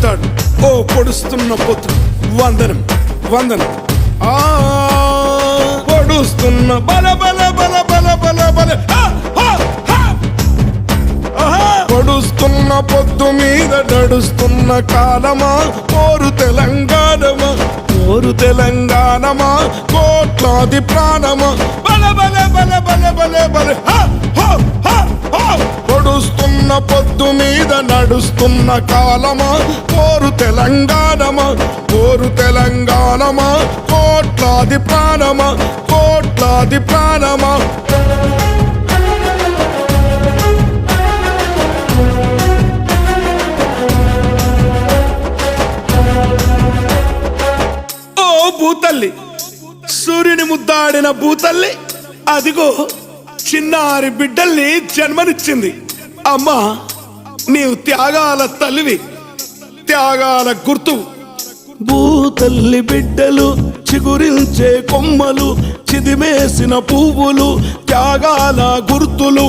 పొడుస్తాడు ఓ పొడుస్తున్న పొత్తు వందనం వందనం పొడుస్తున్న బల బల బల బల బల బల పొడుస్తున్న పొద్దు మీద నడుస్తున్న కాలమా కోరు తెలంగాణమా కోరు తెలంగాణమా కోట్లాది ప్రాణమా బల బల బల బల బల బల పొడుస్తున్న పొద్దు మీద నడుస్తున్న కాలమా కోరు తెలంగాణమా కోరు తెలంగాణమా కోట్లాది ప్రాణమా కోట్లాది ప్రాణమా భూతల్లి సూర్యుని ముద్దాడిన భూతల్లి అదిగో చిన్నారి బిడ్డల్ని జన్మనిచ్చింది అమ్మా నీవు త్యాగాల తల్లివి త్యాగాల గుర్తు భూతల్లి బిడ్డలు చిగురించే కొమ్మలు చిదిమేసిన పువ్వులు త్యాగాల గుర్తులు